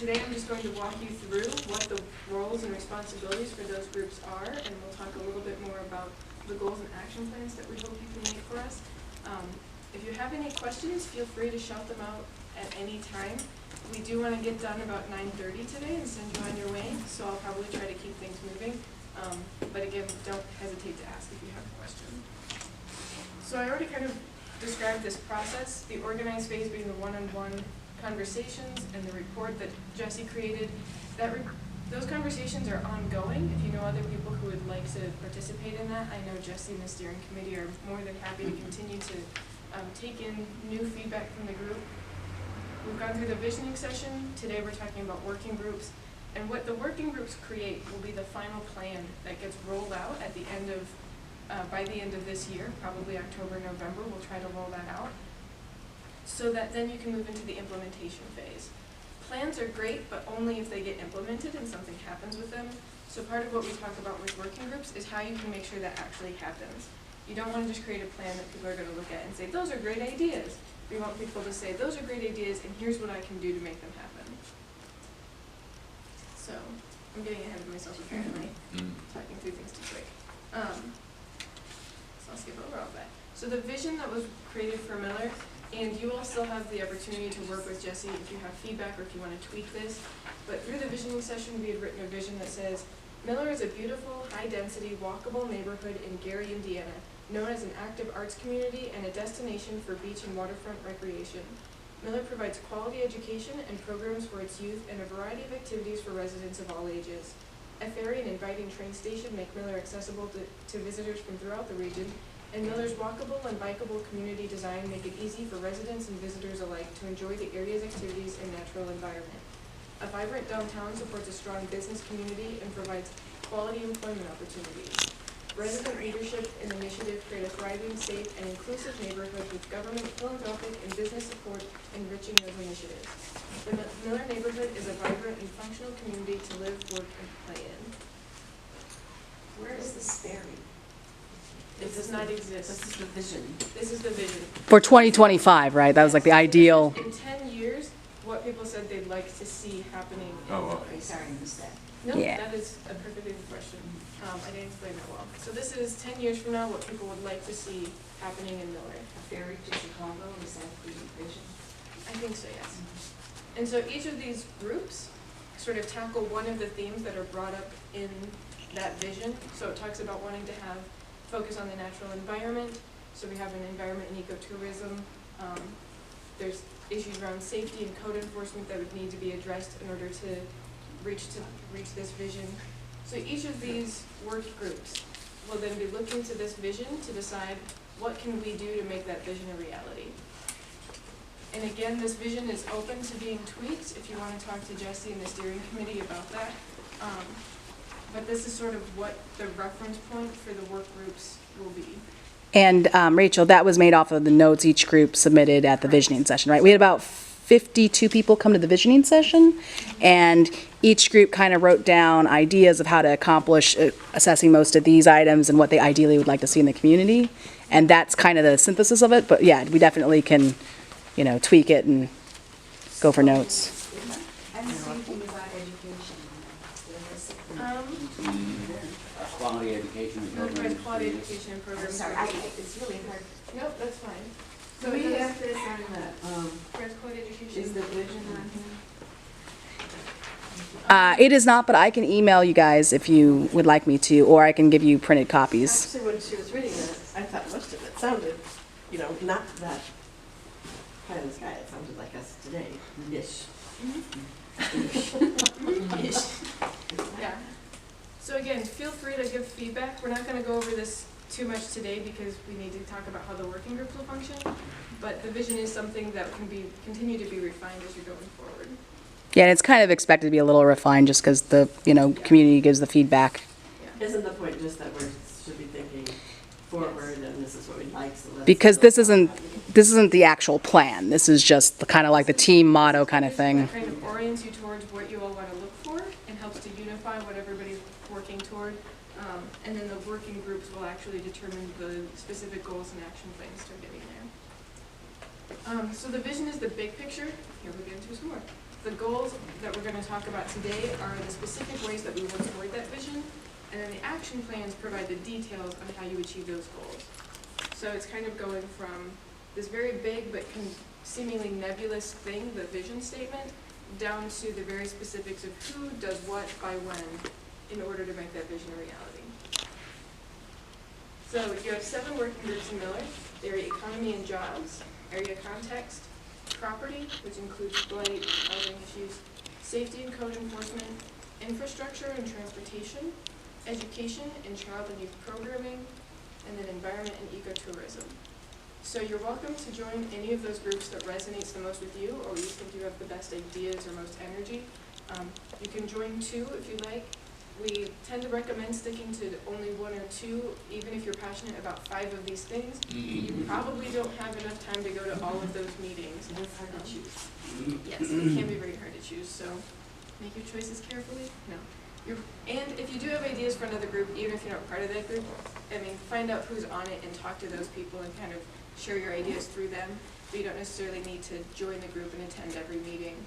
today I'm just going to walk you through what the roles and responsibilities for those groups are, and we'll talk a little bit more about the goals and action plans that we hope you can make for us. If you have any questions, feel free to shout them out at any time. We do want to get done about 9:30 today and send you on your way, so I'll probably try to keep things moving. But again, don't hesitate to ask if you have a question. So I already kind of described this process, the organized phase being the one-on-one conversations and the report that Jesse created. Those conversations are ongoing. If you know other people who would like to participate in that, I know Jesse and the steering committee are more than happy to continue to take in new feedback from the group. We've gone through the visioning session. Today we're talking about working groups. And what the working groups create will be the final plan that gets rolled out at the end of, by the end of this year, probably October, November, we'll try to roll that out, so that then you can move into the implementation phase. Plans are great, but only if they get implemented and something happens with them. So part of what we talk about with working groups is how you can make sure that actually happens. You don't want to just create a plan that people are going to look at and say, those are great ideas. We want people to say, those are great ideas, and here's what I can do to make them happen. So, I'm getting ahead of myself apparently, talking through things too quick. So I'll skip over all that. So the vision that was created for Miller, and you all still have the opportunity to work with Jesse if you have feedback or if you want to tweak this, but through the visioning session we had written a vision that says, Miller is a beautiful, high-density, walkable neighborhood in Gary, Indiana, known as an active arts community and a destination for beach and waterfront recreation. Miller provides quality education and programs for its youth and a variety of activities for residents of all ages. A ferry and inviting train station make Miller accessible to visitors from throughout the region, and Miller's walkable and bikeable community design make it easy for residents and visitors alike to enjoy the area's activities and natural environment. A vibrant downtown supports a strong business community and provides quality employment opportunities. Resident leadership and initiative create a thriving, safe, and inclusive neighborhood with government, philanthropic, and business support enriching those initiatives. The Miller neighborhood is a vibrant and functional community to live, work, and play in. Where is this ferry? It does not exist. This is the vision. This is the vision. For 2025, right? That was like the ideal. In 10 years, what people said they'd like to see happening. Okay, sorry, I missed that. No, Yeah. that is a perfectly good question. I didn't explain that well. So this is 10 years from now, what people would like to see happening in Miller. A ferry to Chicago, is that the vision? I think so, yes. And so each of these groups sort of tackle one of the themes that are brought up in that vision. So it talks about wanting to have focus on the natural environment. So we have an environment and ecotourism. There's issues around safety and code enforcement that would need to be addressed in order to reach this vision. So each of these work groups will then be looking to this vision to decide what can we do to make that vision a reality. And again, this vision is open to being tweaked if you want to talk to Jesse and the steering committee about that. But this is sort of what the reference point for the work groups will be. And Rachel, that was made off of the notes each group submitted at the visioning session, right? We had about 52 people come to the visioning session, and each group kind of wrote down ideas of how to accomplish assessing most of these items and what they ideally would like to see in the community. And that's kind of the synthesis of it. But yeah, we definitely can, you know, tweak it and go for notes. I'm thinking about education. Quality education and Miller provides programs. quality education and programs. I'm sorry, it's really hard. Nope, that's fine. So we have this on the, Provides quality education. is the vision on here? It is not, but I can email you guys if you would like me to, or I can give you printed copies. Actually, when she was reading it, I thought most of it sounded, you know, not that high in the sky. It sounded like us today, ish. Yeah. So again, feel free to give feedback. We're not going to go over this too much today because we need to talk about how the working groups will function. But the vision is something that can continue to be refined as you're going forward. Yeah, and it's kind of expected to be a little refined just because the, you know, community gives the feedback. Isn't the point just that we should be thinking forward and this is what we'd like? So let's Because build this on isn't the actual plan. This is just the kind of like the team motto kind of thing. It kind of orients you towards what you all want to look for and helps to unify what everybody's working toward. And then the working groups will actually determine the specific goals and action plans to getting there. So the vision is the big picture. Here we get into some more. the goals that we're gonna talk about today are the specific ways that we work toward that vision, and then the action plans provide the details on how you achieve those goals. So it's kind of going from this very big but seemingly nebulous thing, the vision statement, down to the very specifics of who does what by when in order to make that vision a reality. So you have 7 working groups in Miller: area economy and jobs, area context, property, which includes blight, housing issues, safety and code enforcement, infrastructure and transportation, education and child and youth programming, and then environment and ecotourism. So you're welcome to join any of those groups that resonates the most with you, or you think you have the best ideas or most energy. You can join 2 if you like. We tend to recommend sticking to only 1 or 2, even if you're passionate about 5 of these things. You probably don't have enough time to go to all of those meetings. It's hard to choose. Yes, it can be very hard to choose, so make your choices carefully. No. And if you do have ideas for another group, even if you're not part of that group, I mean, find out who's on it and talk to those people and kind of share your ideas through them. But you don't necessarily need to join the group and attend every meeting,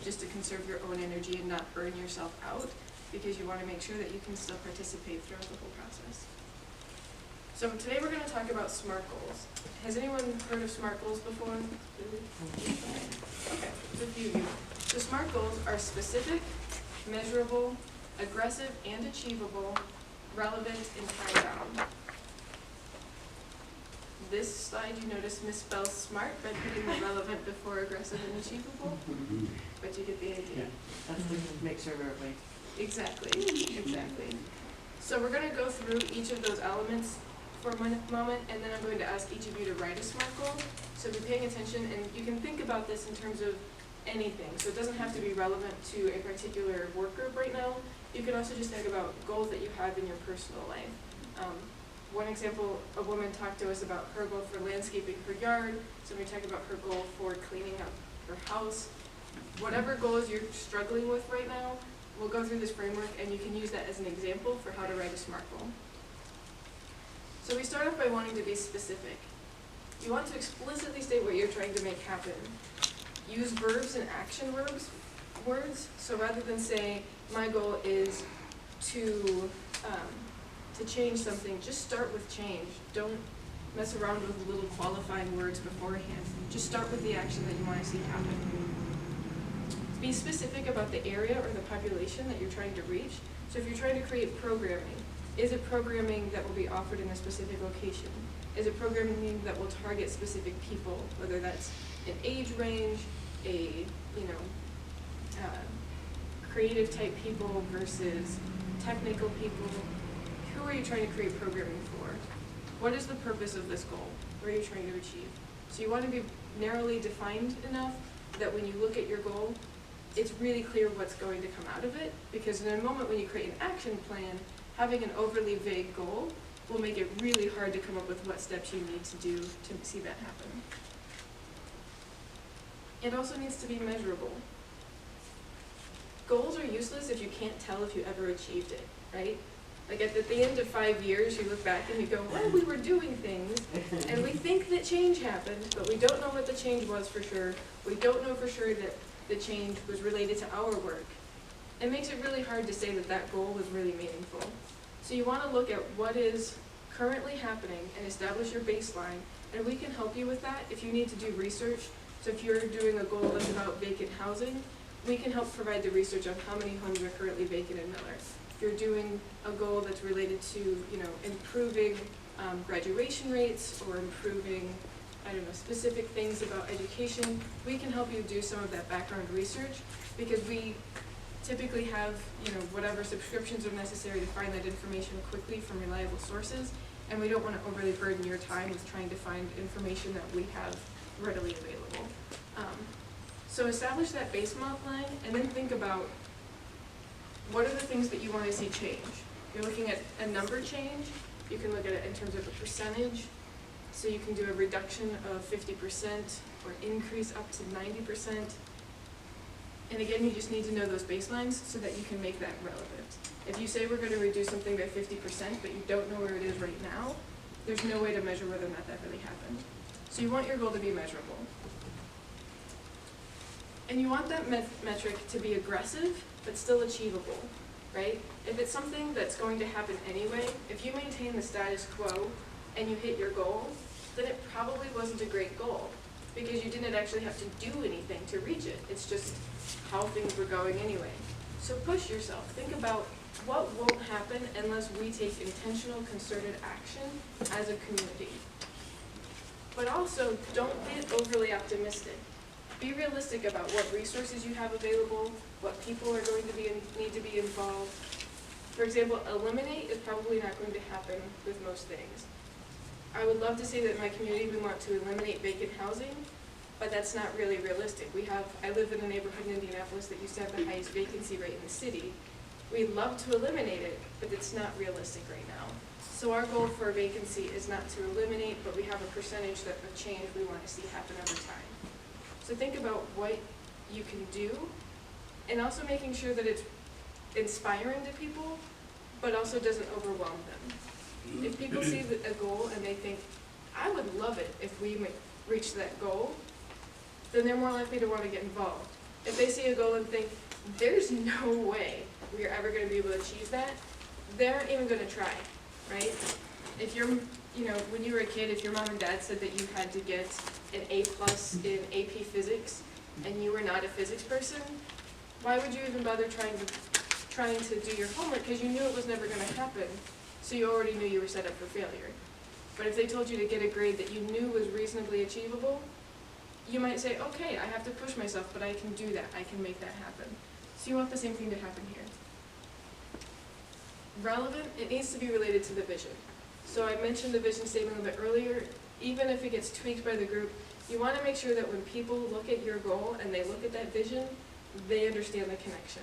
just to conserve your own energy and not burn yourself out, because you want to make sure that you can still participate throughout the whole process. So today we're going to talk about SMART goals. Has anyone heard of SMART goals before? Okay, there's a few of you. So SMART goals are specific, measurable, aggressive and achievable, relevant, and time-bound. This slide, you notice, misspells SMART by putting the relevant before aggressive and achievable, but you get the idea. That's to make sure everybody. Exactly, exactly. So we're going to go through each of those elements for a moment, and then I'm going to ask each of you to write a SMART goal. So be paying attention, and you can think about this in terms of anything. So it doesn't have to be relevant to a particular work group right now. You can also just think about goals that you have in your personal life. One example, a woman talked to us about her goal for landscaping her yard. Somebody talked about her goal for cleaning up her house. Whatever goals you're struggling with right now, we'll go through this framework and you can use that as an example for how to write a SMART goal. So we start off by wanting to be specific. You want to explicitly state what you're trying to make happen. Use verbs and action words. So rather than say, my goal is to change something, just start with change. Don't mess around with little qualifying words beforehand. Just start with the action that you want to see happen. Be specific about the area or the population that you're trying to reach. So if you're trying to create programming, is it programming that will be offered in a specific location? Is it programming that will target specific people, whether that's an age range, creative type people versus technical people? Who are you trying to create programming for? What is the purpose of this goal? What are you trying to achieve? So you want to be narrowly defined enough that when you look at your goal, it's really clear what's going to come out of it, because in a moment when you create an action plan, having an overly vague goal will make it really hard to come up with what steps you need to do to see that happen. It also needs to be measurable. Goals are useless if you can't tell if you ever achieved it, right? Like at the end of 5 years, you look back and you go, well, we were doing things, and we think that change happened, but we don't know what the change was for sure. We don't know for sure that the change was related to our work. It makes it really hard to say that that goal was really meaningful. So you want to look at what is currently happening and establish your baseline, and we can help you with that if you need to do research. So if you're doing a goal that's about vacant housing, we can help provide the research on how many homes are currently vacant in Miller. If you're doing a goal that's related to, improving graduation rates or improving, specific things about education, we can help you do some of that background research, because we typically have, whatever subscriptions are necessary to find that information quickly from reliable sources, and we don't want to overly burden your time with trying to find information that we have readily available. So establish that baseline line, and then think about what are the things that you want to see change. You're looking at a number change. You can look at it in terms of a percentage. So you can do a reduction of 50% or increase up to 90%. And again, you just need to know those baselines so that you can make that relevant. If you say we're going to reduce something by 50%, but you don't know where it is right now, there's no way to measure whether or not that really happened. So you want your goal to be measurable. And you want that metric to be aggressive, but still achievable, right? If it's something that's going to happen anyway, if you maintain the status quo and you hit your goal, then it probably wasn't a great goal, because you didn't actually have to do anything to reach it. It's just how things were going anyway. So push yourself. Think about what won't happen unless we take intentional, concerted action as a community. But also, don't get overly optimistic. Be realistic about what resources you have available, what people are going to need to be involved. For example, eliminate is probably not going to happen with most things. I would love to say that in my community we want to eliminate vacant housing, but that's not really realistic. I live in a neighborhood in Indianapolis that used to have the highest vacancy rate in the city. We'd love to eliminate it, but it's not realistic right now. So our goal for vacancy is not to eliminate, but we have a percentage of change we want to see happen over time. So think about what you can do, and also making sure that it's inspiring to people, but also doesn't overwhelm them. If people see a goal and they think, I would love it if we reached that goal, then they're more likely to want to get involved. If they see a goal and think, there's no way we're ever going to be able to achieve that, they aren't even going to try, right? If you're, when you were a kid, if your mom and dad said that you had to get an A+ in AP Physics, and you were not a physics person, why would you even bother trying to do your homework? Because you knew it was never going to happen, so you already knew you were set up for failure. But if they told you to get a grade that you knew was reasonably achievable, you might say, okay, I have to push myself, but I can do that. I can make that happen. So you want the same thing to happen here. Relevant, it needs to be related to the vision. So I mentioned the vision statement a little bit earlier. Even if it gets tweaked by the group, you want to make sure that when people look at your goal and they look at that vision, they understand the connection.